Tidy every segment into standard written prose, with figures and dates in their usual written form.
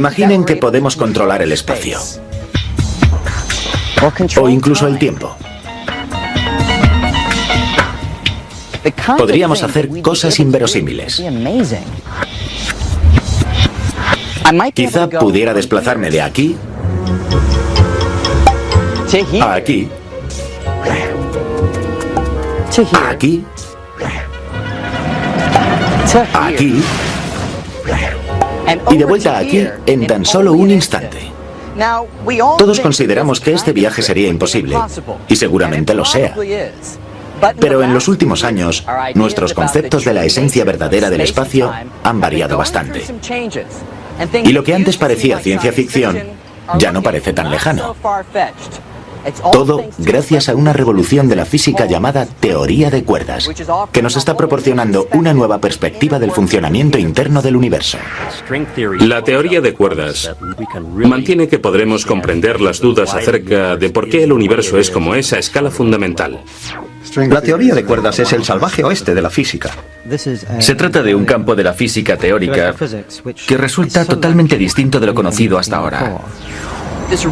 Imaginen que podemos controlar el espacio. O incluso el tiempo. Podríamos hacer cosas inverosímiles. Quizá pudiera desplazarme de aquí a aquí, a aquí, a aquí y de vuelta aquí en tan solo un instante. Todos consideramos que este viaje sería imposible, y seguramente lo sea. Pero en los últimos años, nuestros conceptos de la esencia verdadera del espacio han variado bastante. Y lo que antes parecía ciencia ficción, ya no parece tan lejano. Todo gracias a una revolución de la física llamada teoría de cuerdas, que nos está proporcionando una nueva perspectiva del funcionamiento interno del universo. La teoría de cuerdas mantiene que podremos comprender las dudas acerca de por qué el universo es como es a escala fundamental. La teoría de cuerdas es el salvaje oeste de la física. Se trata de un campo de la física teórica que resulta totalmente distinto de lo conocido hasta ahora.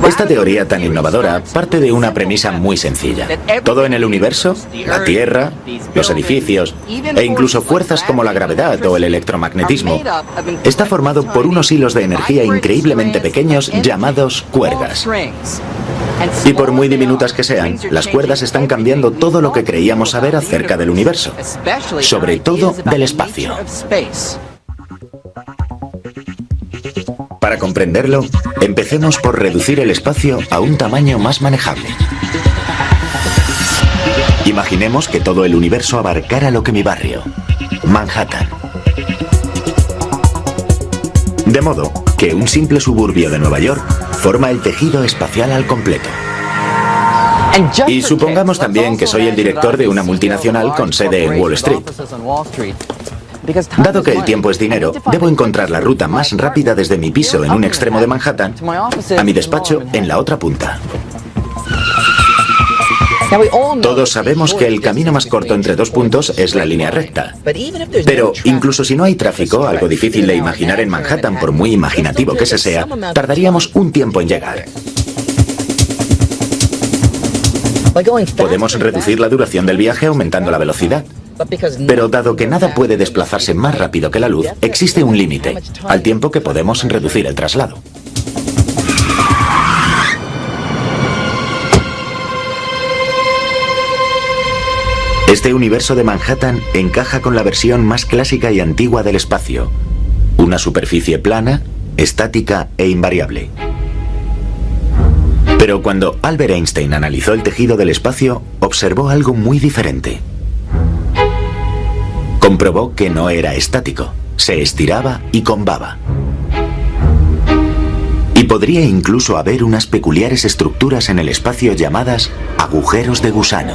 Esta teoría tan innovadora parte de una premisa muy sencilla. Todo en el universo, la Tierra, los edificios e incluso fuerzas como la gravedad o el electromagnetismo, está formado por unos hilos de energía increíblemente pequeños llamados cuerdas. Y por muy diminutas que sean, las cuerdas están cambiando todo lo que creíamos saber acerca del universo, sobre todo del espacio. Para comprenderlo, empecemos por reducir el espacio a un tamaño más manejable. Imaginemos que todo el universo abarcara lo que mi barrio, Manhattan. De modo que un simple suburbio de Nueva York forma el tejido espacial al completo. Y supongamos también que soy el director de una multinacional con sede en Wall Street. Dado que el tiempo es dinero, debo encontrar la ruta más rápida desde mi piso en un extremo de Manhattan a mi despacho en la otra punta. Todos sabemos que el camino más corto entre dos puntos es la línea recta. Pero incluso si no hay tráfico, algo difícil de imaginar en Manhattan por muy imaginativo que se sea, tardaríamos un tiempo en llegar. Podemos reducir la duración del viaje aumentando la velocidad. Pero dado que nada puede desplazarse más rápido que la luz, existe un límite al tiempo que podemos reducir el traslado. Este universo de Manhattan encaja con la versión más clásica y antigua del espacio, una superficie plana, estática e invariable. Pero cuando Albert Einstein analizó el tejido del espacio, observó algo muy diferente. Comprobó que no era estático, se estiraba y combaba. Y podría incluso haber unas peculiares estructuras en el espacio llamadas agujeros de gusano.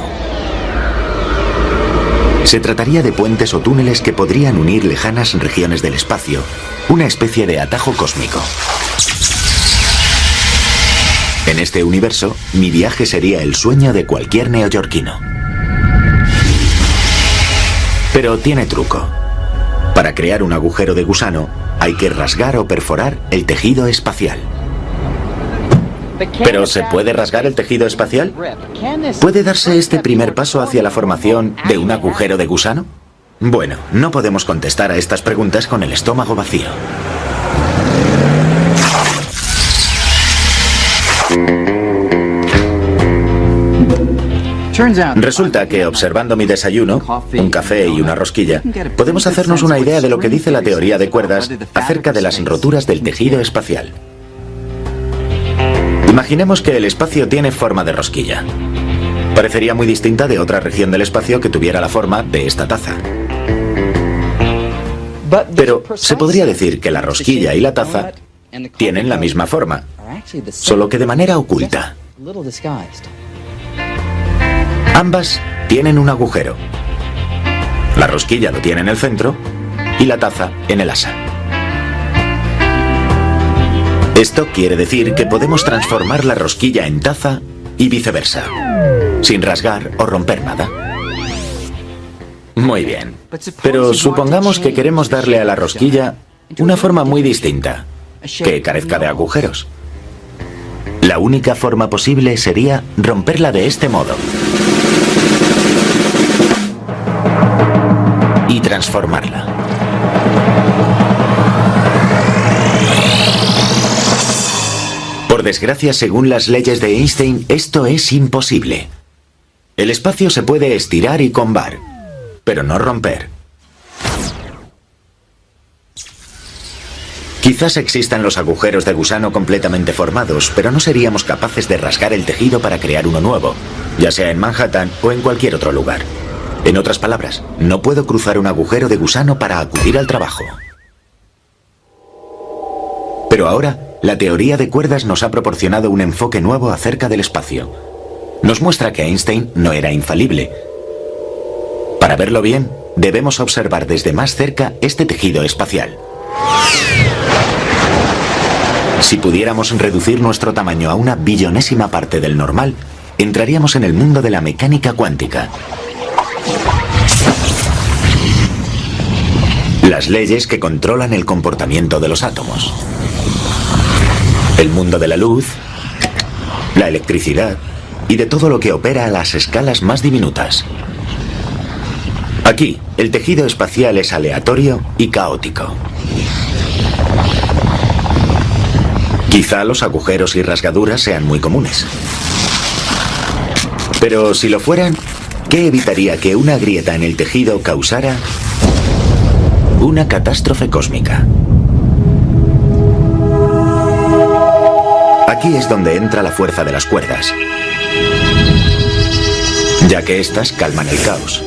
Se trataría de puentes o túneles que podrían unir lejanas regiones del espacio, una especie de atajo cósmico. En este universo, mi viaje sería el sueño de cualquier neoyorquino. Pero tiene truco. Para crear un agujero de gusano, hay que rasgar o perforar el tejido espacial. ¿Pero se puede rasgar el tejido espacial? ¿Puede darse este primer paso hacia la formación de un agujero de gusano? Bueno, no podemos contestar a estas preguntas con el estómago vacío. Resulta que observando mi desayuno, un café y una rosquilla, podemos hacernos una idea de lo que dice la teoría de cuerdas acerca de las roturas del tejido espacial. Imaginemos que el espacio tiene forma de rosquilla. Parecería muy distinta de otra región del espacio que tuviera la forma de esta taza. Pero se podría decir que la rosquilla y la taza tienen la misma forma, solo que de manera oculta. Ambas tienen un agujero. La rosquilla lo tiene en el centro y la taza en el asa. Esto quiere decir que podemos transformar la rosquilla en taza y viceversa, sin rasgar o romper nada. Muy bien, pero supongamos que queremos darle a la rosquilla una forma muy distinta. que carezca de agujeros. La única forma posible sería romperla de este modo y transformarla. Por desgracia, según las leyes de Einstein, esto es imposible. El espacio se puede estirar y combar, pero no romper. Quizás existan los agujeros de gusano completamente formados, pero no seríamos capaces de rasgar el tejido para crear uno nuevo, ya sea en Manhattan o en cualquier otro lugar. En otras palabras, no puedo cruzar un agujero de gusano para acudir al trabajo. Pero ahora, la teoría de cuerdas nos ha proporcionado un enfoque nuevo acerca del espacio. Nos muestra que Einstein no era infalible. Para verlo bien, debemos observar desde más cerca este tejido espacial. Si pudiéramos reducir nuestro tamaño a una billonésima parte del normal, entraríamos en el mundo de la mecánica cuántica. Las leyes que controlan el comportamiento de los átomos. El mundo de la luz, la electricidad y de todo lo que opera a las escalas más diminutas. Aquí, el tejido espacial es aleatorio y caótico. Quizá los agujeros y rasgaduras sean muy comunes. Pero si lo fueran, ¿qué evitaría que una grieta en el tejido causara una catástrofe cósmica? Aquí es donde entra la fuerza de las cuerdas, ya que éstas calman el caos.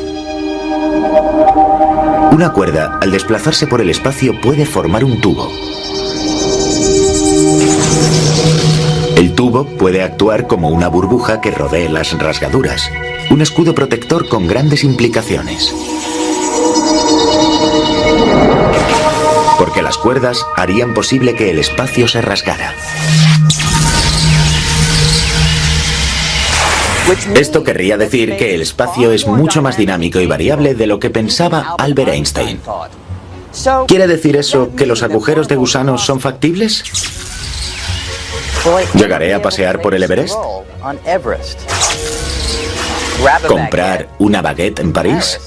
Una cuerda, al desplazarse por el espacio, puede formar un tubo. El tubo puede actuar como una burbuja que rodee las rasgaduras, un escudo protector con grandes implicaciones. Porque las cuerdas harían posible que el espacio se rasgara. Esto querría decir que el espacio es mucho más dinámico y variable de lo que pensaba Albert Einstein. ¿Quiere decir eso que los agujeros de gusano son factibles? ¿Llegaré a pasear por el Everest? ¿Comprar una baguette en París?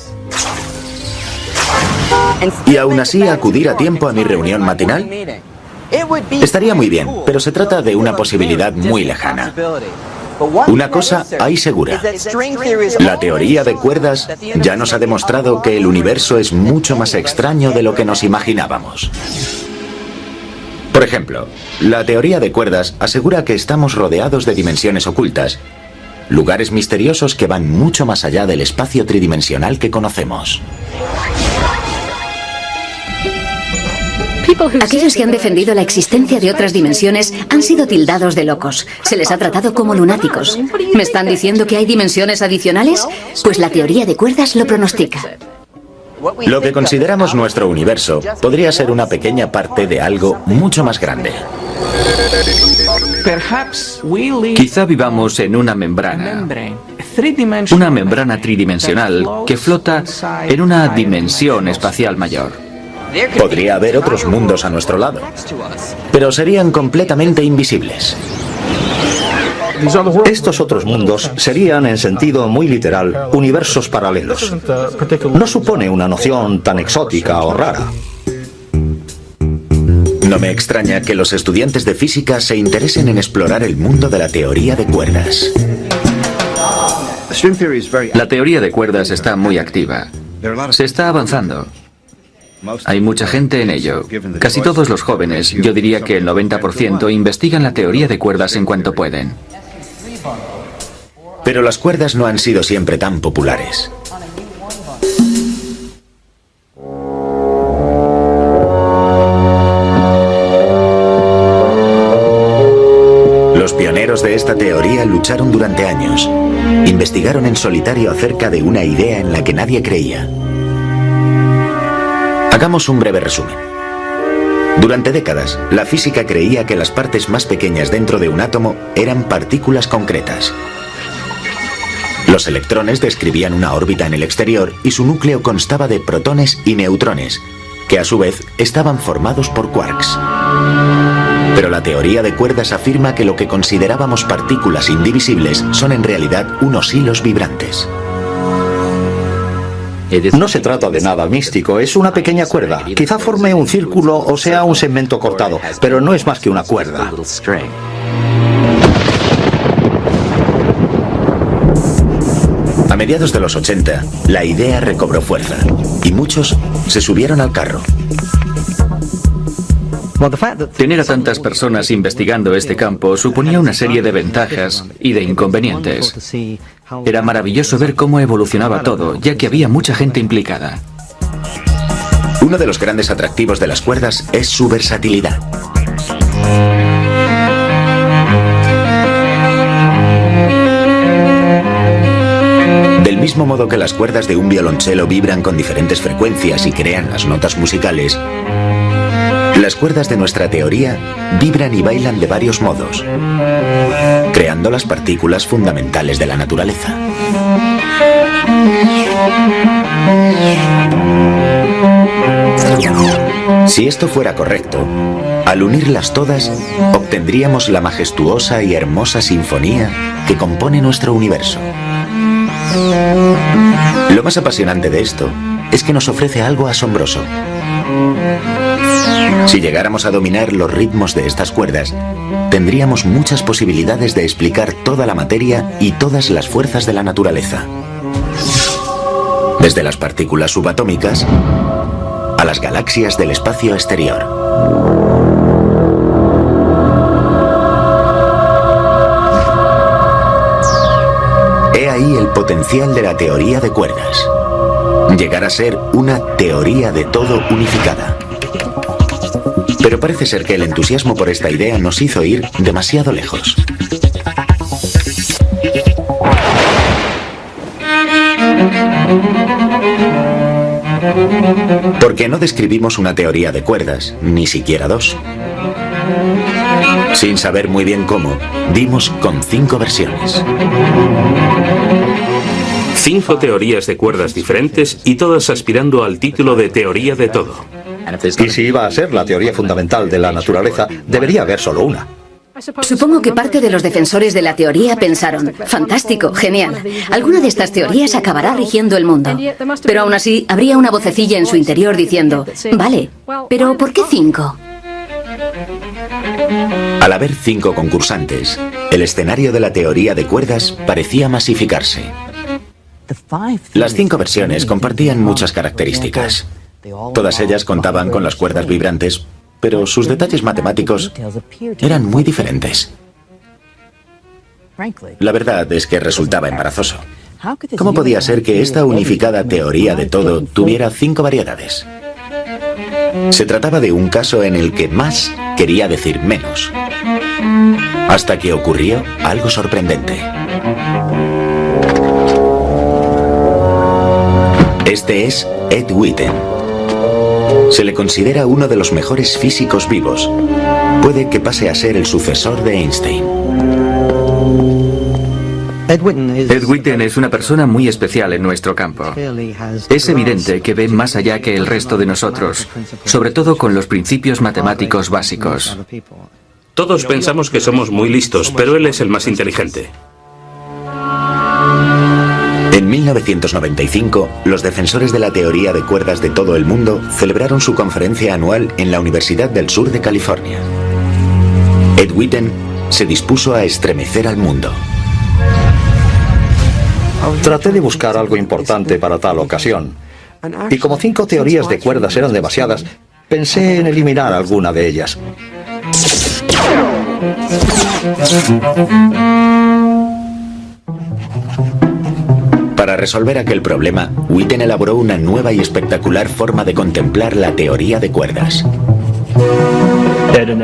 ¿Y aún así acudir a tiempo a mi reunión matinal? Estaría muy bien, pero se trata de una posibilidad muy lejana. Una cosa hay segura. La teoría de cuerdas ya nos ha demostrado que el universo es mucho más extraño de lo que nos imaginábamos. Por ejemplo, la teoría de cuerdas asegura que estamos rodeados de dimensiones ocultas, lugares misteriosos que van mucho más allá del espacio tridimensional que conocemos. Aquellos que han defendido la existencia de otras dimensiones han sido tildados de locos. Se les ha tratado como lunáticos. ¿Me están diciendo que hay dimensiones adicionales? Pues la teoría de cuerdas lo pronostica. Lo que consideramos nuestro universo podría ser una pequeña parte de algo mucho más grande. Quizá vivamos en una membrana tridimensional que flota en una dimensión espacial mayor. Podría haber otros mundos a nuestro lado, pero serían completamente invisibles. Estos otros mundos serían, en sentido muy literal, universos paralelos. No supone una noción tan exótica o rara. No me extraña que los estudiantes de física se interesen en explorar el mundo de la teoría de cuerdas. La teoría de cuerdas está muy activa. Se está avanzando. Hay mucha gente en ello. Casi todos los jóvenes, yo diría que el 90%, investigan la teoría de cuerdas en cuanto pueden. Pero las cuerdas no han sido siempre tan populares. Los pioneros de esta teoría lucharon durante años. Investigaron en solitario acerca de una idea en la que nadie creía. Hagamos un breve resumen. Durante décadas, la física creía que las partes más pequeñas dentro de un átomo eran partículas concretas. Los electrones describían una órbita en el exterior y su núcleo constaba de protones y neutrones, que a su vez estaban formados por quarks. Pero la teoría de cuerdas afirma que lo que considerábamos partículas indivisibles son en realidad unos hilos vibrantes. No se trata de nada místico, es una pequeña cuerda. Quizá forme un círculo o sea un segmento cortado, pero no es más que una cuerda. A mediados de los 80, la idea recobró fuerza y muchos se subieron al carro. Tener a tantas personas investigando este campo suponía una serie de ventajas y de inconvenientes. Era maravilloso ver cómo evolucionaba todo, ya que había mucha gente implicada. Uno de los grandes atractivos de las cuerdas es su versatilidad. Del mismo modo que las cuerdas de un violonchelo vibran con diferentes frecuencias y crean las notas musicales, las cuerdas de nuestra teoría vibran y bailan de varios modos, creando las partículas fundamentales de la naturaleza. Si esto fuera correcto, al unirlas todas, obtendríamos la majestuosa y hermosa sinfonía que compone nuestro universo. Lo más apasionante de esto es que nos ofrece algo asombroso. Si llegáramos a dominar los ritmos de estas cuerdas, tendríamos muchas posibilidades de explicar toda la materia y todas las fuerzas de la naturaleza. Desde las partículas subatómicas a las galaxias del espacio exterior. He ahí el potencial de la teoría de cuerdas. Llegar a ser una teoría de todo unificada. Pero parece ser que el entusiasmo por esta idea nos hizo ir demasiado lejos. Porque no describimos una teoría de cuerdas, ni siquiera dos. Sin saber muy bien cómo, dimos con 5 versiones. 5 teorías de cuerdas diferentes y todas aspirando al título de teoría de todo. Y si iba a ser la teoría fundamental de la naturaleza, debería haber solo una. Supongo que parte de los defensores de la teoría pensaron, fantástico, genial, alguna de estas teorías acabará rigiendo el mundo. Pero aún así, habría una vocecilla en su interior diciendo, vale, pero ¿por qué 5? Al haber 5 concursantes, el escenario de la teoría de cuerdas parecía masificarse. Las 5 versiones compartían muchas características. Todas ellas contaban con las cuerdas vibrantes, pero sus detalles matemáticos eran muy diferentes. La verdad es que resultaba embarazoso. ¿Cómo podía ser que esta unificada teoría de todo tuviera 5 variedades? Se trataba de un caso en el que más quería decir menos. Hasta que ocurrió algo sorprendente. Este es Ed Witten. Se le considera uno de los mejores físicos vivos. Puede que pase a ser el sucesor de Einstein. Ed Witten es una persona muy especial en nuestro campo. Es evidente que ve más allá que el resto de nosotros, sobre todo con los principios matemáticos básicos. Todos pensamos que somos muy listos, pero él es el más inteligente. En 1995, los defensores de la teoría de cuerdas de todo el mundo celebraron su conferencia anual en la Universidad del Sur de California. Ed Witten se dispuso a estremecer al mundo. Traté de buscar algo importante para tal ocasión. Y como 5 teorías de cuerdas eran demasiadas, pensé en eliminar alguna de ellas. Para resolver aquel problema, Witten elaboró una nueva y espectacular forma de contemplar la teoría de cuerdas.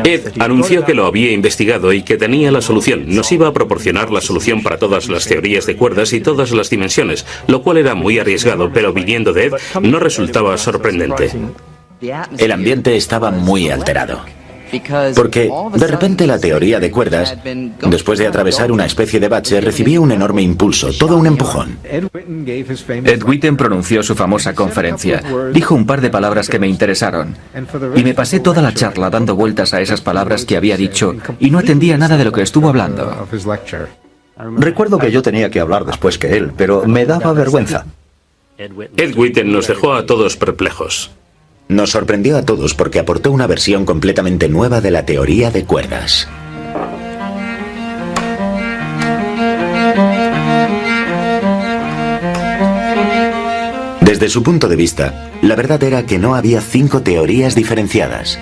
Ed anunció que lo había investigado y que tenía la solución. Nos iba a proporcionar la solución para todas las teorías de cuerdas y todas las dimensiones, lo cual era muy arriesgado, pero viniendo de Ed no resultaba sorprendente. El ambiente estaba muy alterado. Porque de repente la teoría de cuerdas, después de atravesar una especie de bache, recibía un enorme impulso, todo un empujón. Ed Witten pronunció su famosa conferencia. Dijo un par de palabras que me interesaron. Y me pasé toda la charla dando vueltas a esas palabras que había dicho y no atendía nada de lo que estuvo hablando. Recuerdo que yo tenía que hablar después que él, pero me daba vergüenza. Ed Witten nos dejó a todos perplejos. Nos sorprendió a todos porque aportó una versión completamente nueva de la teoría de cuerdas. Desde su punto de vista, la verdad era que no había 5 teorías diferenciadas.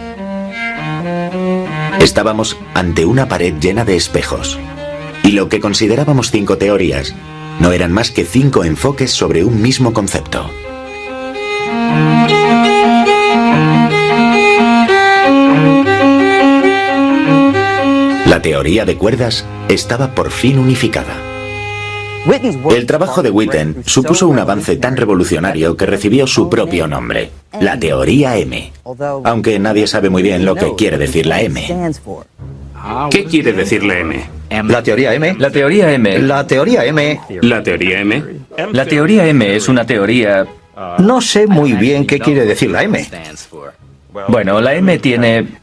Estábamos ante una pared llena de espejos. Y lo que considerábamos 5 teorías no eran más que 5 enfoques sobre un mismo concepto. La teoría de cuerdas estaba por fin unificada. El trabajo de Witten supuso un avance tan revolucionario que recibió su propio nombre, la teoría M, aunque nadie sabe muy bien lo que quiere decir la M. ¿Qué quiere decir la M? La teoría M. La teoría M. La teoría M. ¿La teoría M? La teoría M es una teoría... No sé muy bien qué quiere decir la M. Bueno, la M tiene...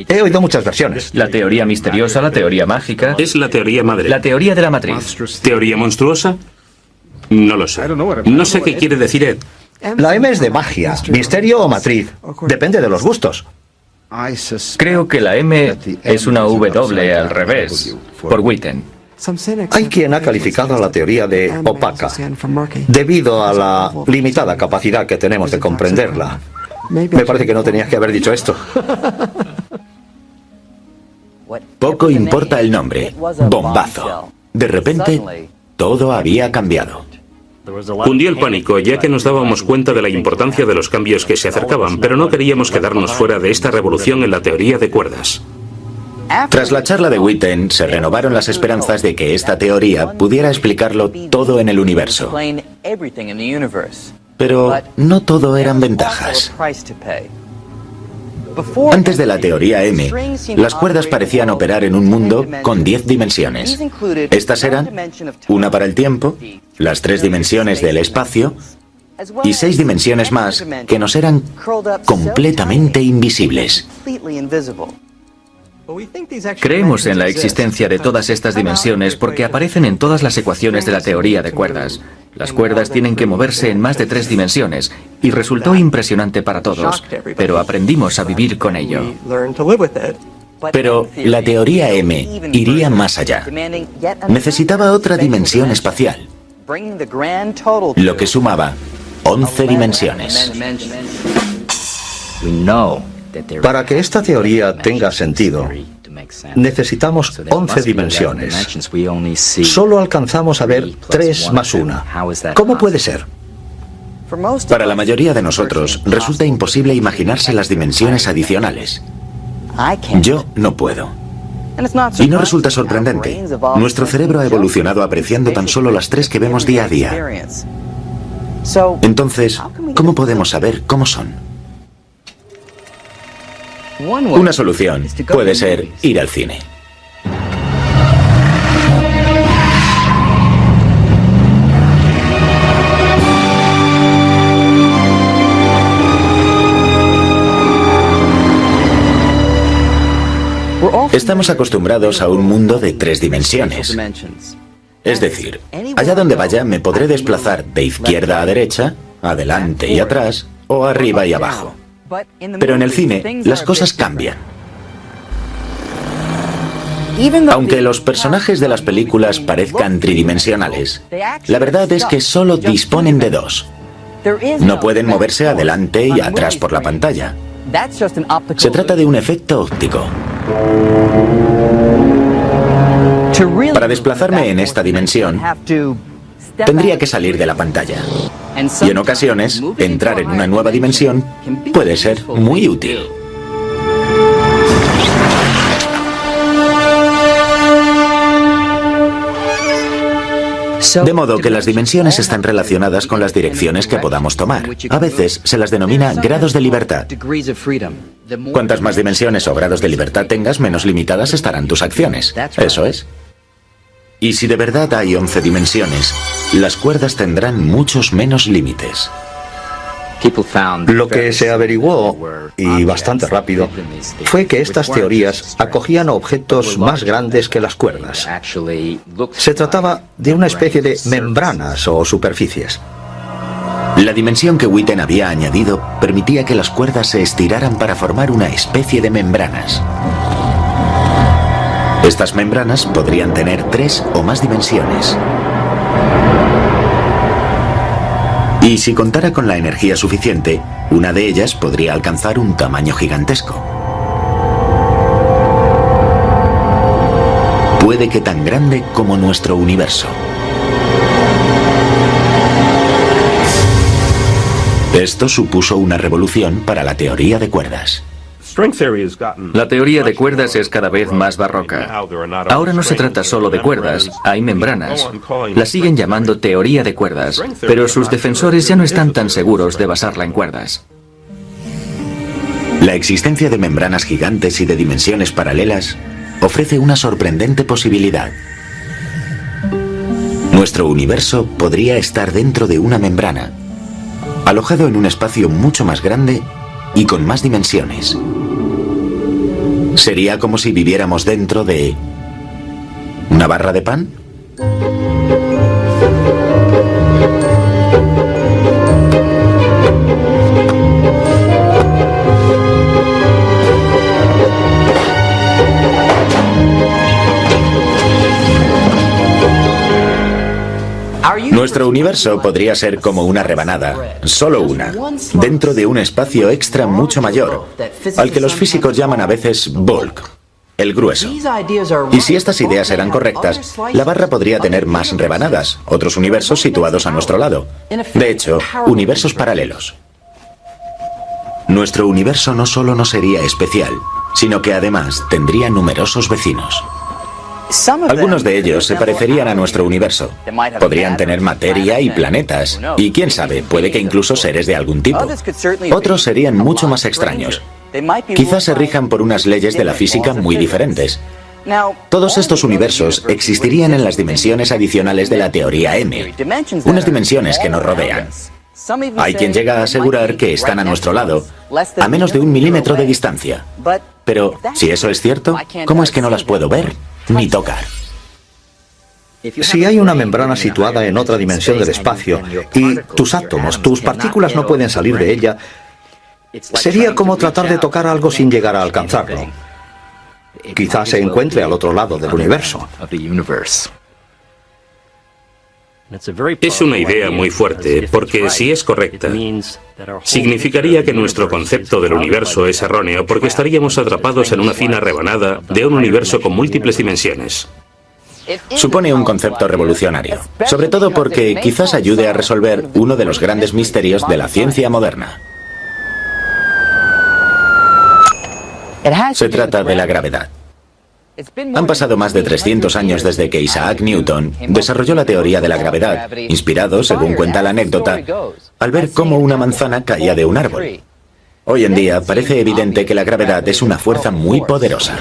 He oído muchas versiones. La teoría misteriosa, la teoría mágica... Es la teoría madre. La teoría de la matriz. ¿Teoría monstruosa? No lo sé. No sé qué quiere decir Ed. La M es de magia, misterio o matriz. Depende de los gustos. Creo que la M es una W al revés, por Witten. Hay quien ha calificado a la teoría de opaca, debido a la limitada capacidad que tenemos de comprenderla. Me parece que no tenías que haber dicho esto. Poco importa el nombre, bombazo. De repente, todo había cambiado. Cundió el pánico, ya que nos dábamos cuenta de la importancia de los cambios que se acercaban, pero no queríamos quedarnos fuera de esta revolución en la teoría de cuerdas. Tras la charla de Witten, se renovaron las esperanzas de que esta teoría pudiera explicarlo todo en el universo. Pero no todo eran ventajas. Antes de la teoría M, las cuerdas parecían operar en un mundo con 10 dimensiones. Estas eran una para el tiempo, las 3 dimensiones del espacio y 6 dimensiones más que nos eran completamente invisibles. Creemos en la existencia de todas estas dimensiones porque aparecen en todas las ecuaciones de la teoría de cuerdas. Las cuerdas tienen que moverse en más de 3 dimensiones y resultó impresionante para todos, pero aprendimos a vivir con ello. Pero la teoría M iría más allá. Necesitaba otra dimensión espacial, lo que sumaba 11 dimensiones. Para que esta teoría tenga sentido, necesitamos 11 dimensiones. Solo alcanzamos a ver 3 más 1. ¿Cómo puede ser? Para la mayoría de nosotros, resulta imposible imaginarse las dimensiones adicionales. Yo no puedo. Y no resulta sorprendente. Nuestro cerebro ha evolucionado apreciando tan solo las 3 que vemos día a día. Entonces, ¿cómo podemos saber cómo son? Una solución puede ser ir al cine. Estamos acostumbrados a un mundo de 3 dimensiones. Es decir, allá donde vaya me podré desplazar de izquierda a derecha, adelante y atrás, o arriba y abajo. Pero en el cine, las cosas cambian. Aunque los personajes de las películas parezcan tridimensionales, la verdad es que solo disponen de 2. No pueden moverse adelante y atrás por la pantalla. Se trata de un efecto óptico. Para desplazarme en esta dimensión, tendría que salir de la pantalla. Y en ocasiones, entrar en una nueva dimensión puede ser muy útil. De modo que las dimensiones están relacionadas con las direcciones que podamos tomar. A veces se las denomina grados de libertad. Cuantas más dimensiones o grados de libertad tengas, menos limitadas estarán tus acciones. Eso es. Y si de verdad hay 11 dimensiones, las cuerdas tendrán muchos menos límites. Lo que se averiguó, y bastante rápido, fue que estas teorías acogían objetos más grandes que las cuerdas. Se trataba de una especie de membranas o superficies. La dimensión que Witten había añadido permitía que las cuerdas se estiraran para formar una especie de membranas. Estas membranas podrían tener 3 o más dimensiones. Y si contara con la energía suficiente, una de ellas podría alcanzar un tamaño gigantesco. Puede que tan grande como nuestro universo. Esto supuso una revolución para la teoría de cuerdas. La teoría de cuerdas es cada vez más barroca. Ahora no se trata solo de cuerdas, hay membranas. La siguen llamando teoría de cuerdas, pero sus defensores ya no están tan seguros de basarla en cuerdas. La existencia de membranas gigantes y de dimensiones paralelas ofrece una sorprendente posibilidad. Nuestro universo podría estar dentro de una membrana, alojado en un espacio mucho más grande y con más dimensiones. Sería como si viviéramos dentro de una barra de pan. Nuestro universo podría ser como una rebanada, solo una, dentro de un espacio extra mucho mayor, al que los físicos llaman a veces bulk, el grueso. Y si estas ideas eran correctas, la barra podría tener más rebanadas, otros universos situados a nuestro lado. De hecho, universos paralelos. Nuestro universo no solo no sería especial, sino que además tendría numerosos vecinos. Algunos de ellos se parecerían a nuestro universo. Podrían tener materia y planetas. Y quién sabe, puede que incluso seres de algún tipo. Otros serían mucho más extraños. Quizás se rijan por unas leyes de la física muy diferentes. Todos estos universos existirían en las dimensiones adicionales de la teoría M, unas dimensiones que nos rodean. Hay quien llega a asegurar que están a nuestro lado, a menos de 1 milímetro de distancia. Pero, si eso es cierto, ¿cómo es que no las puedo ver ni tocar? Si hay una membrana situada en otra dimensión del espacio y tus átomos, tus partículas no pueden salir de ella, sería como tratar de tocar algo sin llegar a alcanzarlo. Quizás se encuentre al otro lado del universo. Es una idea muy fuerte, porque si es correcta, significaría que nuestro concepto del universo es erróneo, porque estaríamos atrapados en una fina rebanada de un universo con múltiples dimensiones. Supone un concepto revolucionario, sobre todo porque quizás ayude a resolver uno de los grandes misterios de la ciencia moderna. Se trata de la gravedad. Han pasado más de 300 años desde que Isaac Newton desarrolló la teoría de la gravedad, inspirado, según cuenta la anécdota, al ver cómo una manzana caía de un árbol. Hoy en día parece evidente que la gravedad es una fuerza muy poderosa.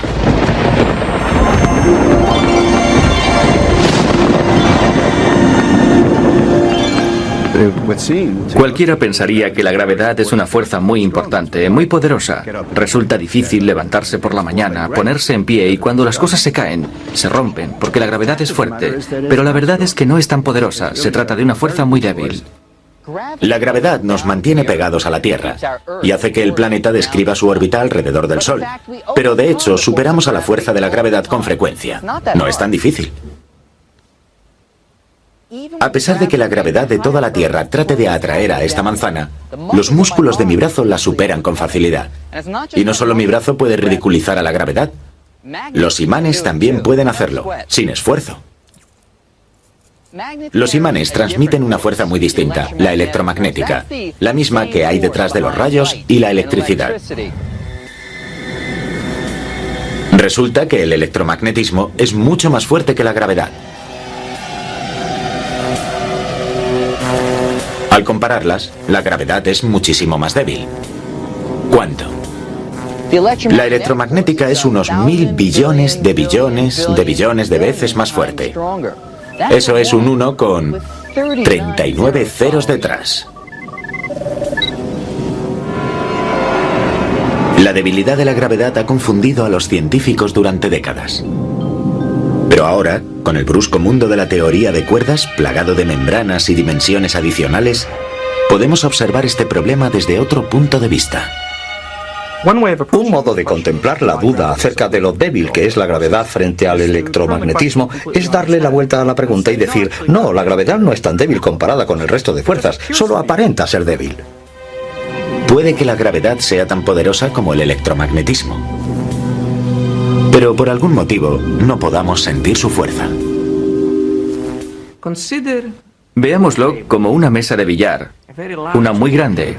Cualquiera pensaría que la gravedad es una fuerza muy importante, muy poderosa. Resulta difícil levantarse por la mañana, ponerse en pie y cuando las cosas se caen, se rompen, porque la gravedad es fuerte. Pero la verdad es que no es tan poderosa, se trata de una fuerza muy débil. La gravedad nos mantiene pegados a la Tierra y hace que el planeta describa su órbita alrededor del Sol. Pero de hecho, superamos a la fuerza de la gravedad con frecuencia. No es tan difícil. A pesar de que la gravedad de toda la Tierra trate de atraer a esta manzana, los músculos de mi brazo la superan con facilidad. Y no solo mi brazo puede ridiculizar a la gravedad, los imanes también pueden hacerlo, sin esfuerzo. Los imanes transmiten una fuerza muy distinta, la electromagnética, la misma que hay detrás de los rayos y la electricidad. Resulta que el electromagnetismo es mucho más fuerte que la gravedad. Al compararlas, la gravedad es muchísimo más débil. ¿Cuánto? La electromagnética es unos 1000 billones de billones de billones de veces más fuerte. Eso es un 1 con 39 ceros detrás. La debilidad de la gravedad ha confundido a los científicos durante décadas. Pero ahora, con el brusco mundo de la teoría de cuerdas, plagado de membranas y dimensiones adicionales, podemos observar este problema desde otro punto de vista. Un modo de contemplar la duda acerca de lo débil que es la gravedad frente al electromagnetismo es darle la vuelta a la pregunta y decir, no, la gravedad no es tan débil comparada con el resto de fuerzas, solo aparenta ser débil. Puede que la gravedad sea tan poderosa como el electromagnetismo, pero por algún motivo no podamos sentir su fuerza. Veámoslo como una mesa de billar, una muy grande.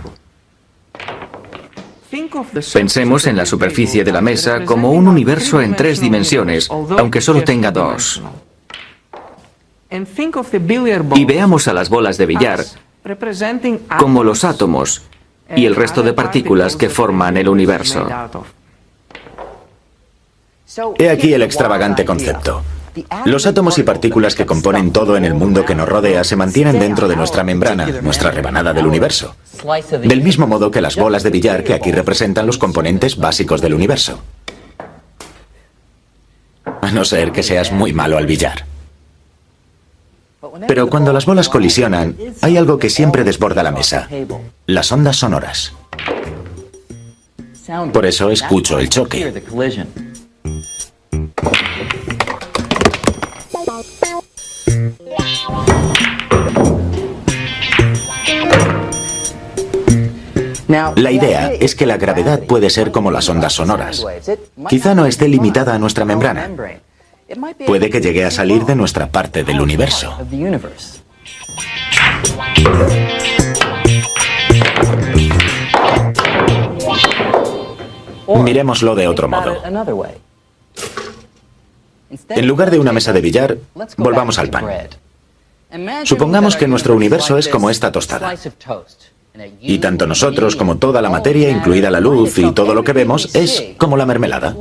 Pensemos en la superficie de la mesa como un universo en 3 dimensiones, aunque solo tenga 2. Y veamos a las bolas de billar como los átomos y el resto de partículas que forman el universo. He aquí el extravagante concepto. Los átomos y partículas que componen todo en el mundo que nos rodea se mantienen dentro de nuestra membrana, nuestra rebanada del universo. Del mismo modo que las bolas de billar que aquí representan los componentes básicos del universo. A no ser que seas muy malo al billar. Pero cuando las bolas colisionan, hay algo que siempre desborda la mesa: las ondas sonoras. Por eso escucho el choque. La idea es que la gravedad puede ser como las ondas sonoras. Quizá no esté limitada a nuestra membrana. Puede que llegue a salir de nuestra parte del universo. Miremoslo de otro modo. En lugar de una mesa de billar, volvamos al pan. Supongamos que nuestro universo es como esta tostada. Y tanto nosotros como toda la materia, incluida la luz y todo lo que vemos, es como la mermelada.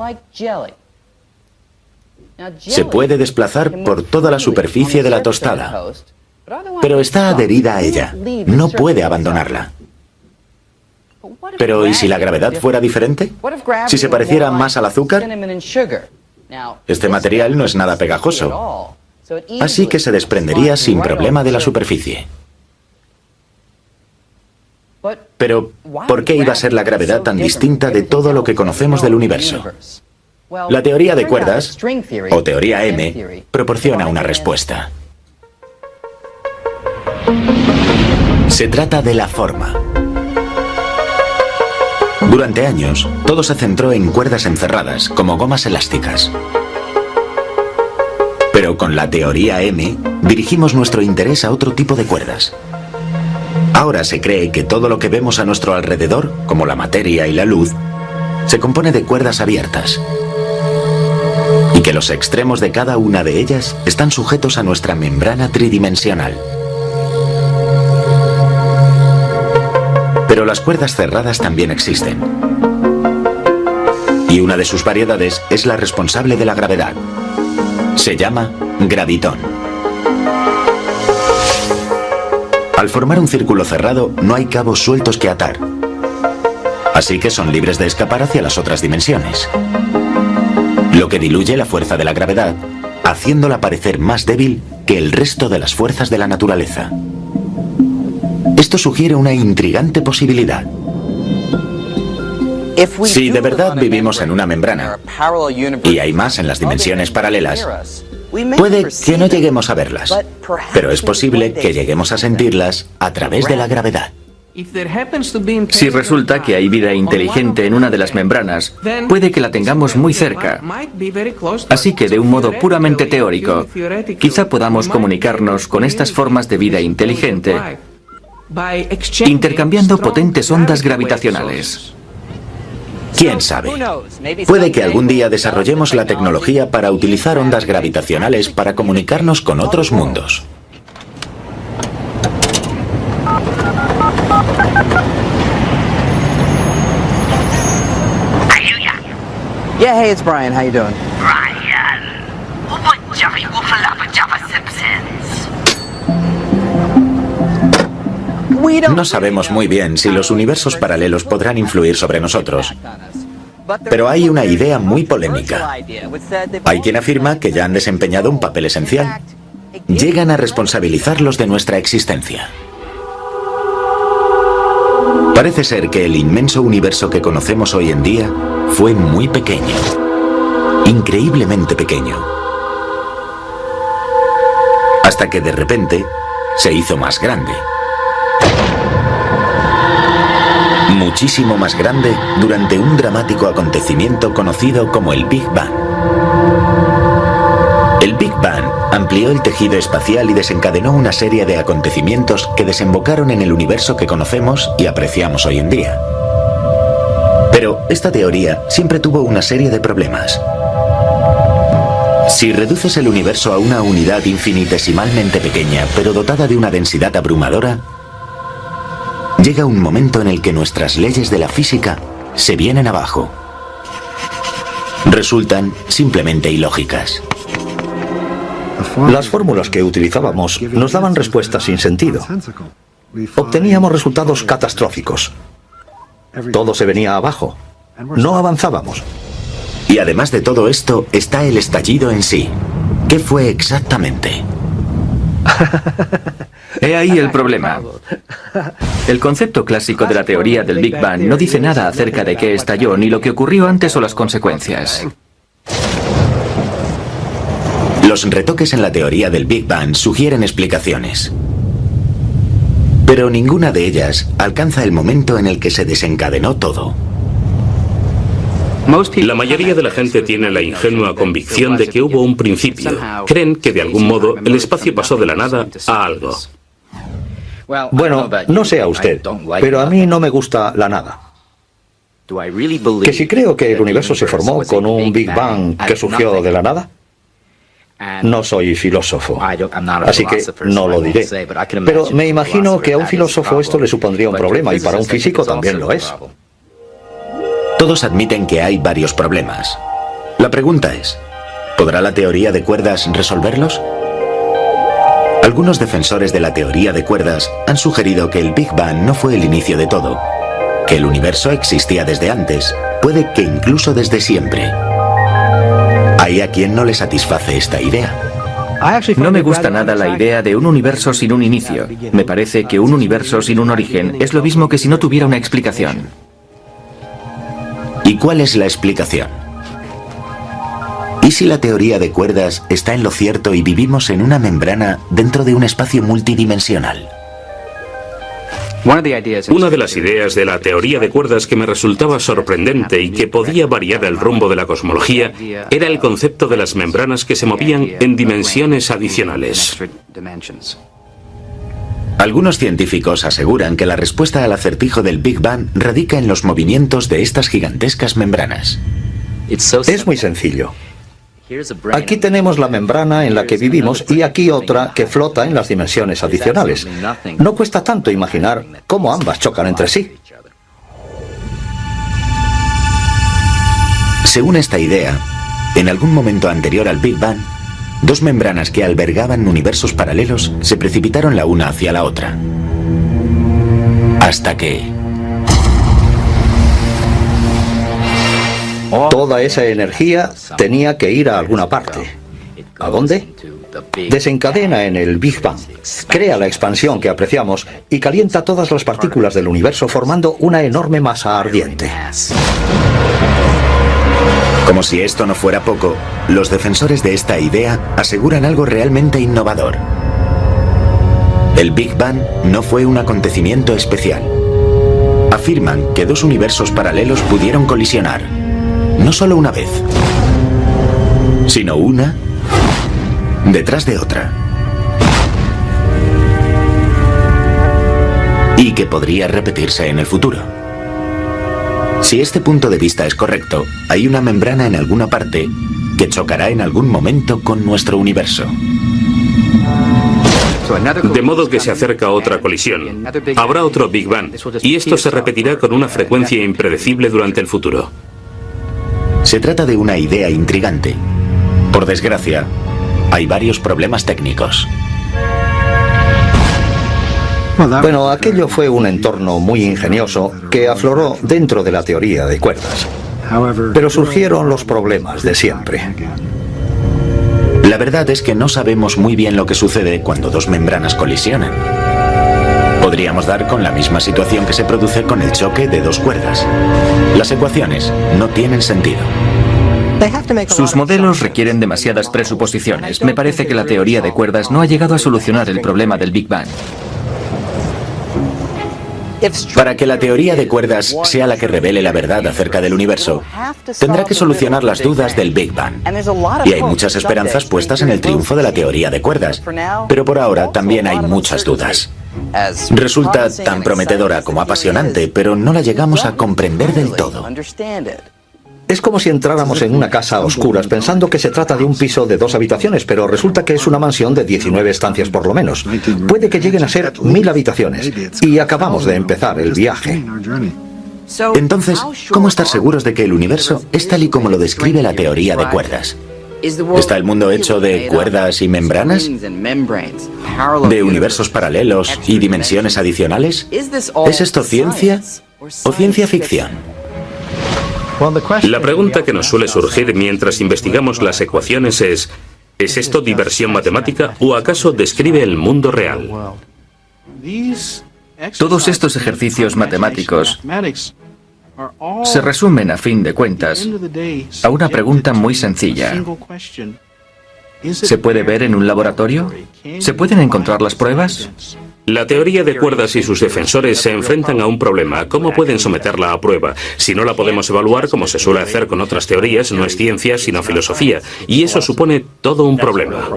Se puede desplazar por toda la superficie de la tostada, pero está adherida a ella. No puede abandonarla. Pero ¿y si la gravedad fuera diferente? ¿Si se pareciera más al azúcar? Este material no es nada pegajoso, así que se desprendería sin problema de la superficie. Pero, ¿por qué iba a ser la gravedad tan distinta de todo lo que conocemos del universo? La teoría de cuerdas, o teoría M, proporciona una respuesta. Se trata de la forma. Durante años, todo se centró en cuerdas encerradas, como gomas elásticas. Pero con la teoría M, dirigimos nuestro interés a otro tipo de cuerdas. Ahora se cree que todo lo que vemos a nuestro alrededor, como la materia y la luz, se compone de cuerdas abiertas. Y que los extremos de cada una de ellas están sujetos a nuestra membrana tridimensional. Pero las cuerdas cerradas también existen. Y una de sus variedades es la responsable de la gravedad. Se llama gravitón. Al formar un círculo cerrado, no hay cabos sueltos que atar. Así que son libres de escapar hacia las otras dimensiones. Lo que diluye la fuerza de la gravedad, haciéndola parecer más débil que el resto de las fuerzas de la naturaleza. Esto sugiere una intrigante posibilidad. Si de verdad vivimos en una membrana, y hay más en las dimensiones paralelas, puede que no lleguemos a verlas, pero es posible que lleguemos a sentirlas a través de la gravedad. Si resulta que hay vida inteligente en una de las membranas, puede que la tengamos muy cerca. Así que de un modo puramente teórico, quizá podamos comunicarnos con estas formas de vida inteligente intercambiando potentes ondas gravitacionales. ¿Quién sabe? Puede que algún día desarrollemos la tecnología para utilizar ondas gravitacionales para comunicarnos con otros mundos. Yeah, hey, it's Brian. How you doing? Brian, what Jerry Wolfalapa Java Simpsons? No sabemos muy bien si los universos paralelos podrán influir sobre nosotros. Pero hay una idea muy polémica. Hay quien afirma que ya han desempeñado un papel esencial. Llegan a responsabilizarlos de nuestra existencia. Parece ser que el inmenso universo que conocemos hoy en día fue muy pequeño. Increíblemente pequeño. Hasta que de repente se hizo más grande. Muchísimo más grande durante un dramático acontecimiento conocido como el Big Bang. El Big Bang amplió el tejido espacial y desencadenó una serie de acontecimientos que desembocaron en el universo que conocemos y apreciamos hoy en día. Pero esta teoría siempre tuvo una serie de problemas. Si reduces el universo a una unidad infinitesimalmente pequeña, pero dotada de una densidad abrumadora, llega un momento en el que nuestras leyes de la física se vienen abajo. Resultan simplemente ilógicas. Las fórmulas que utilizábamos nos daban respuestas sin sentido. Obteníamos resultados catastróficos. Todo se venía abajo. No avanzábamos. Y además de todo esto está el estallido en sí. ¿Qué fue exactamente? He ahí el problema. El concepto clásico de la teoría del Big Bang no dice nada acerca de qué estalló, ni lo que ocurrió antes o las consecuencias. Los retoques en la teoría del Big Bang sugieren explicaciones. Pero ninguna de ellas alcanza el momento en el que se desencadenó todo. La mayoría de la gente tiene la ingenua convicción de que hubo un principio. Creen que de algún modo el espacio pasó de la nada a algo. Bueno, no sé a usted, pero a mí no me gusta la nada. Que si creo que el universo se formó con un Big Bang que surgió de la nada. No soy filósofo, así que no lo diré. Pero me imagino que a un filósofo esto le supondría un problema y para un físico también lo es. Todos admiten que hay varios problemas. La pregunta es, ¿podrá la teoría de cuerdas resolverlos? Algunos defensores de la teoría de cuerdas han sugerido que el Big Bang no fue el inicio de todo, que el universo existía desde antes, puede que incluso desde siempre. Hay a quien no le satisface esta idea. No me gusta nada la idea de un universo sin un inicio. Me parece que un universo sin un origen es lo mismo que si no tuviera una explicación. ¿Y cuál es la explicación? ¿Y si la teoría de cuerdas está en lo cierto y vivimos en una membrana dentro de un espacio multidimensional? Una de las ideas de la teoría de cuerdas que me resultaba sorprendente y que podía variar el rumbo de la cosmología era el concepto de las membranas que se movían en dimensiones adicionales. Algunos científicos aseguran que la respuesta al acertijo del Big Bang radica en los movimientos de estas gigantescas membranas. Es muy sencillo. Aquí tenemos la membrana en la que vivimos y aquí otra que flota en las dimensiones adicionales. No cuesta tanto imaginar cómo ambas chocan entre sí. Según esta idea, en algún momento anterior al Big Bang, dos membranas que albergaban universos paralelos se precipitaron la una hacia la otra. Hasta que... Toda esa energía tenía que ir a alguna parte. ¿A dónde? Desencadena en el Big Bang, crea la expansión que apreciamos y calienta todas las partículas del universo formando una enorme masa ardiente. Como si esto no fuera poco, los defensores de esta idea aseguran algo realmente innovador. El Big Bang no fue un acontecimiento especial. Afirman que dos universos paralelos pudieron colisionar. No solo una vez, sino una detrás de otra. Y que podría repetirse en el futuro. Si este punto de vista es correcto, hay una membrana en alguna parte que chocará en algún momento con nuestro universo. De modo que se acerca otra colisión. Habrá otro Big Bang, y esto se repetirá con una frecuencia impredecible durante el futuro. Se trata de una idea intrigante. Por desgracia, hay varios problemas técnicos. Bueno, aquello fue un entorno muy ingenioso que afloró dentro de la teoría de cuerdas. Pero surgieron los problemas de siempre. La verdad es que no sabemos muy bien lo que sucede cuando dos membranas colisionan. Podríamos dar con la misma situación que se produce con el choque de dos cuerdas. Las ecuaciones no tienen sentido. Sus modelos requieren demasiadas presuposiciones. Me parece que la teoría de cuerdas no ha llegado a solucionar el problema del Big Bang. Para que la teoría de cuerdas sea la que revele la verdad acerca del universo, tendrá que solucionar las dudas del Big Bang. Y hay muchas esperanzas puestas en el triunfo de la teoría de cuerdas, pero por ahora también hay muchas dudas. Resulta tan prometedora como apasionante, pero no la llegamos a comprender del todo. Es como si entráramos en una casa a oscuras pensando que se trata de un piso de 2 habitaciones, pero resulta que es una mansión de 19 estancias por lo menos. Puede que lleguen a ser 1000 habitaciones. Y acabamos de empezar el viaje. Entonces, ¿cómo estar seguros de que el universo es tal y como lo describe la teoría de cuerdas? ¿Está el mundo hecho de cuerdas y membranas? ¿De universos paralelos y dimensiones adicionales? ¿Es esto ciencia o ciencia ficción? La pregunta que nos suele surgir mientras investigamos las ecuaciones ¿es esto diversión matemática o acaso describe el mundo real? Todos estos ejercicios matemáticos se resumen, a fin de cuentas, a una pregunta muy sencilla. ¿Se puede ver en un laboratorio? ¿Se pueden encontrar las pruebas? La teoría de cuerdas y sus defensores se enfrentan a un problema. ¿Cómo pueden someterla a prueba? Si no la podemos evaluar, como se suele hacer con otras teorías, no es ciencia, sino filosofía. Y eso supone todo un problema.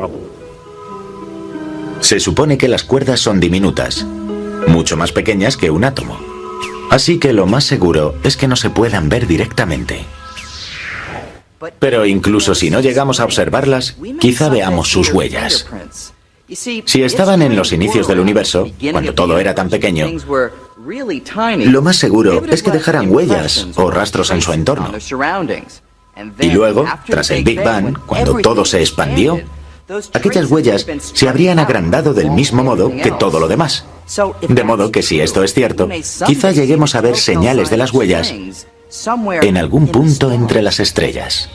Se supone que las cuerdas son diminutas, mucho más pequeñas que un átomo. Así que lo más seguro es que no se puedan ver directamente. Pero incluso si no llegamos a observarlas, quizá veamos sus huellas. Si estaban en los inicios del universo, cuando todo era tan pequeño, lo más seguro es que dejaran huellas o rastros en su entorno. Y luego, tras el Big Bang, cuando todo se expandió, aquellas huellas se habrían agrandado del mismo modo que todo lo demás. De modo que si esto es cierto, quizá lleguemos a ver señales de las huellas en algún punto entre las estrellas.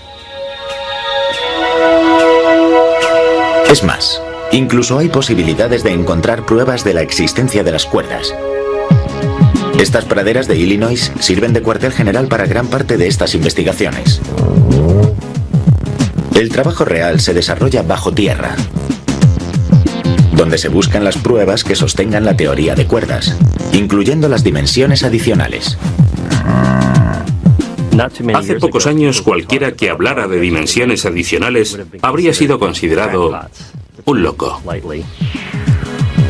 Es más, incluso hay posibilidades de encontrar pruebas de la existencia de las cuerdas. Estas praderas de Illinois sirven de cuartel general para gran parte de estas investigaciones. El trabajo real se desarrolla bajo tierra, donde se buscan las pruebas que sostengan la teoría de cuerdas, incluyendo las dimensiones adicionales. Hace pocos años, cualquiera que hablara de dimensiones adicionales habría sido considerado un loco.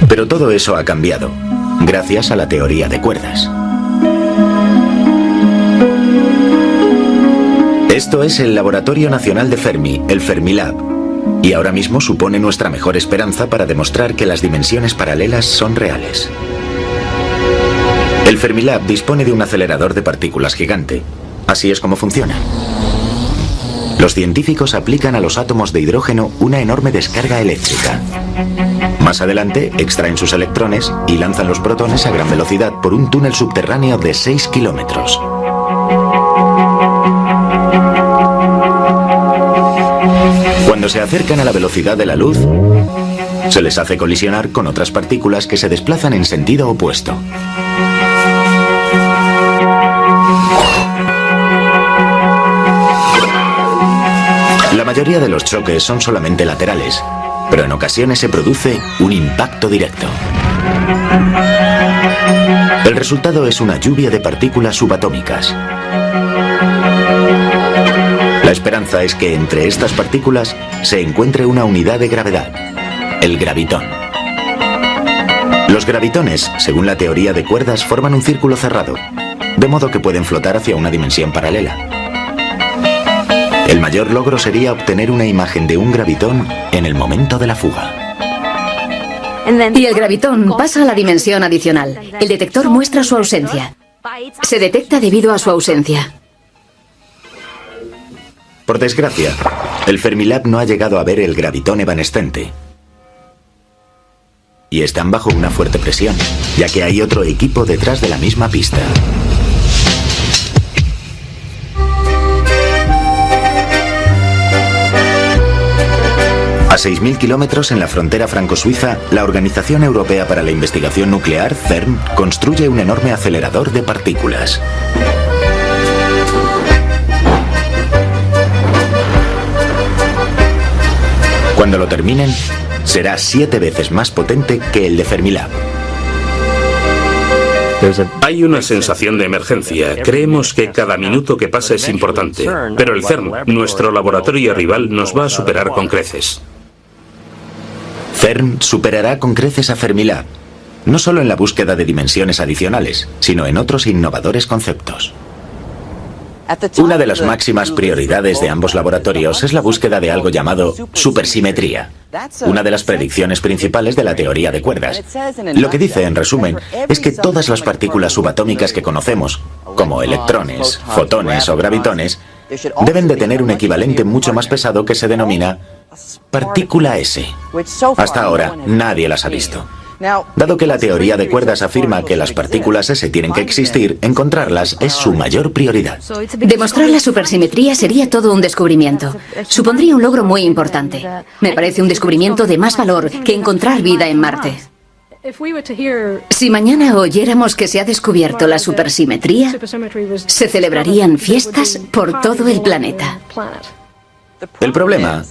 Pero todo eso ha cambiado, gracias a la teoría de cuerdas. Esto es el Laboratorio Nacional de Fermi, el Fermilab, y ahora mismo supone nuestra mejor esperanza para demostrar que las dimensiones paralelas son reales. El Fermilab dispone de un acelerador de partículas gigante. Así es como funciona. Los científicos aplican a los átomos de hidrógeno una enorme descarga eléctrica. Más adelante, extraen sus electrones y lanzan los protones a gran velocidad por un túnel subterráneo de 6 kilómetros. Cuando se acercan a la velocidad de la luz, se les hace colisionar con otras partículas que se desplazan en sentido opuesto. La mayoría de los choques son solamente laterales, pero en ocasiones se produce un impacto directo. El resultado es una lluvia de partículas subatómicas. La esperanza es que entre estas partículas se encuentre una unidad de gravedad, el gravitón. Los gravitones, según la teoría de cuerdas, forman un círculo cerrado, de modo que pueden flotar hacia una dimensión paralela. El mayor logro sería obtener una imagen de un gravitón en el momento de la fuga. Y el gravitón pasa a la dimensión adicional. El detector muestra su ausencia. Se detecta debido a su ausencia. Por desgracia, el Fermilab no ha llegado a ver el gravitón evanescente. Y están bajo una fuerte presión, ya que hay otro equipo detrás de la misma pista. A 6.000 kilómetros en la frontera franco-suiza, la Organización Europea para la Investigación Nuclear, CERN, construye un enorme acelerador de partículas. Cuando lo terminen, será 7 veces más potente que el de Fermilab. Hay una sensación de emergencia. Creemos que cada minuto que pasa es importante. Pero el CERN, nuestro laboratorio rival, nos va a superar con creces. CERN superará con creces a Fermilab, no solo en la búsqueda de dimensiones adicionales, sino en otros innovadores conceptos. Una de las máximas prioridades de ambos laboratorios es la búsqueda de algo llamado supersimetría, una de las predicciones principales de la teoría de cuerdas. Lo que dice, en resumen, es que todas las partículas subatómicas que conocemos, como electrones, fotones o gravitones, deben de tener un equivalente mucho más pesado que se denomina partícula S. Hasta ahora, nadie las ha visto. Dado que la teoría de cuerdas afirma que las partículas S tienen que existir, encontrarlas es su mayor prioridad. Demostrar la supersimetría sería todo un descubrimiento. Supondría un logro muy importante. Me parece un descubrimiento de más valor que encontrar vida en Marte. Si mañana oyéramos que se ha descubierto la supersimetría, se celebrarían fiestas por todo el planeta. El problema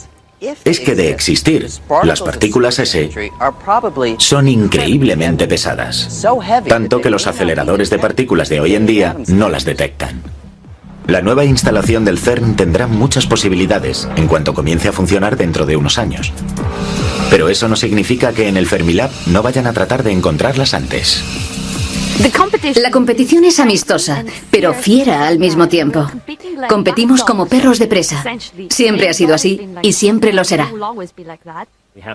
es que de existir, las partículas S son increíblemente pesadas, tanto que los aceleradores de partículas de hoy en día no las detectan. La nueva instalación del CERN tendrá muchas posibilidades en cuanto comience a funcionar dentro de unos años. Pero eso no significa que en el Fermilab no vayan a tratar de encontrarlas antes. La competición es amistosa, pero fiera al mismo tiempo. Competimos como perros de presa. Siempre ha sido así y siempre lo será.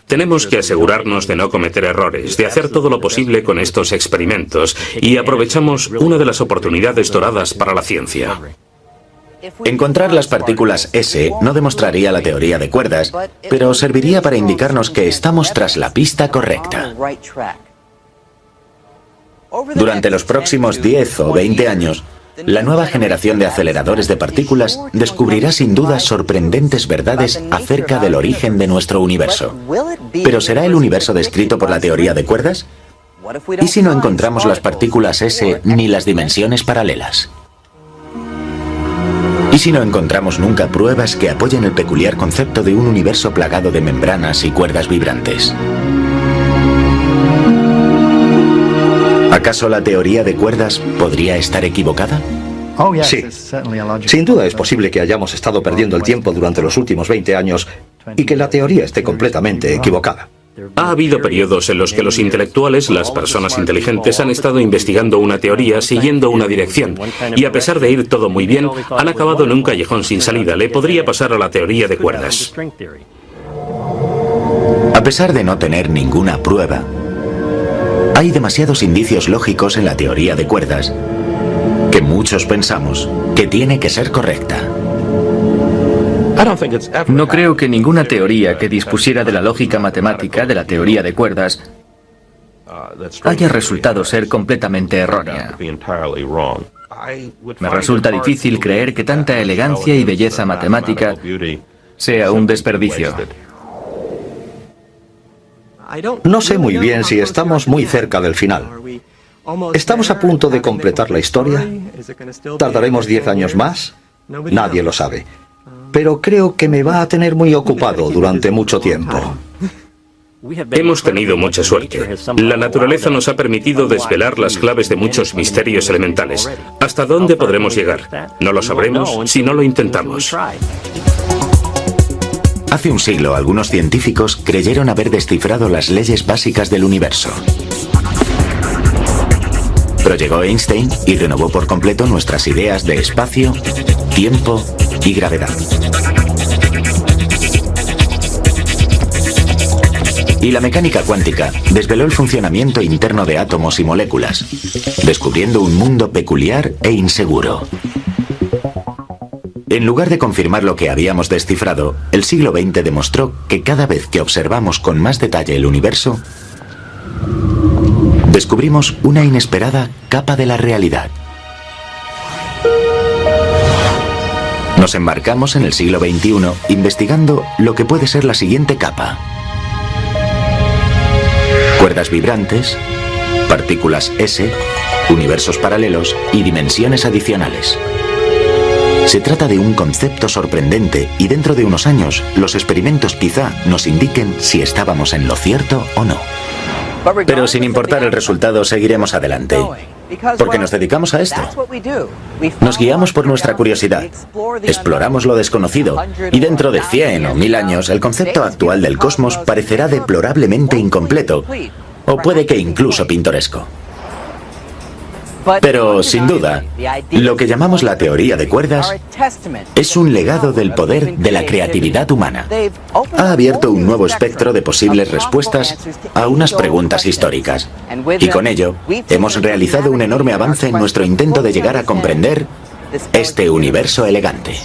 Tenemos que asegurarnos de no cometer errores, de hacer todo lo posible con estos experimentos y aprovechamos una de las oportunidades doradas para la ciencia. Encontrar las partículas S no demostraría la teoría de cuerdas, pero serviría para indicarnos que estamos tras la pista correcta. Durante los próximos 10 o 20 años, la nueva generación de aceleradores de partículas descubrirá sin duda sorprendentes verdades acerca del origen de nuestro universo. ¿Pero será el universo descrito por la teoría de cuerdas? ¿Y si no encontramos las partículas S ni las dimensiones paralelas? ¿Y si no encontramos nunca pruebas que apoyen el peculiar concepto de un universo plagado de membranas y cuerdas vibrantes? ¿Acaso la teoría de cuerdas podría estar equivocada? Sí. Sin duda es posible que hayamos estado perdiendo el tiempo durante los últimos 20 años y que la teoría esté completamente equivocada. Ha habido periodos en los que los intelectuales, las personas inteligentes, han estado investigando una teoría siguiendo una dirección y a pesar de ir todo muy bien, han acabado en un callejón sin salida. Le podría pasar a la teoría de cuerdas. A pesar de no tener ninguna prueba, hay demasiados indicios lógicos en la teoría de cuerdas que muchos pensamos que tiene que ser correcta. No creo que ninguna teoría que dispusiera de la lógica matemática de la teoría de cuerdas haya resultado ser completamente errónea. Me resulta difícil creer que tanta elegancia y belleza matemática sea un desperdicio. No sé muy bien si estamos muy cerca del final. ¿Estamos a punto de completar la historia? ¿Tardaremos 10 años más? Nadie lo sabe. Pero creo que me va a tener muy ocupado durante mucho tiempo. Hemos tenido mucha suerte. La naturaleza nos ha permitido desvelar las claves de muchos misterios elementales. ¿Hasta dónde podremos llegar? No lo sabremos si no lo intentamos. Hace un siglo, algunos científicos creyeron haber descifrado las leyes básicas del universo. Pero llegó Einstein y renovó por completo nuestras ideas de espacio, tiempo y gravedad. Y la mecánica cuántica desveló el funcionamiento interno de átomos y moléculas, descubriendo un mundo peculiar e inseguro. En lugar de confirmar lo que habíamos descifrado, el siglo XX demostró que cada vez que observamos con más detalle el universo, descubrimos una inesperada capa de la realidad. Nos embarcamos en el siglo XXI investigando lo que puede ser la siguiente capa. Cuerdas vibrantes, partículas S, universos paralelos y dimensiones adicionales. Se trata de un concepto sorprendente y dentro de unos años los experimentos quizá nos indiquen si estábamos en lo cierto o no. Pero sin importar el resultado, seguiremos adelante, porque nos dedicamos a esto. Nos guiamos por nuestra curiosidad, exploramos lo desconocido y dentro de 100 o 1000 años el concepto actual del cosmos parecerá deplorablemente incompleto o puede que incluso pintoresco. Pero, sin duda, lo que llamamos la teoría de cuerdas es un legado del poder de la creatividad humana. Ha abierto un nuevo espectro de posibles respuestas a unas preguntas históricas. Y con ello, hemos realizado un enorme avance en nuestro intento de llegar a comprender este universo elegante.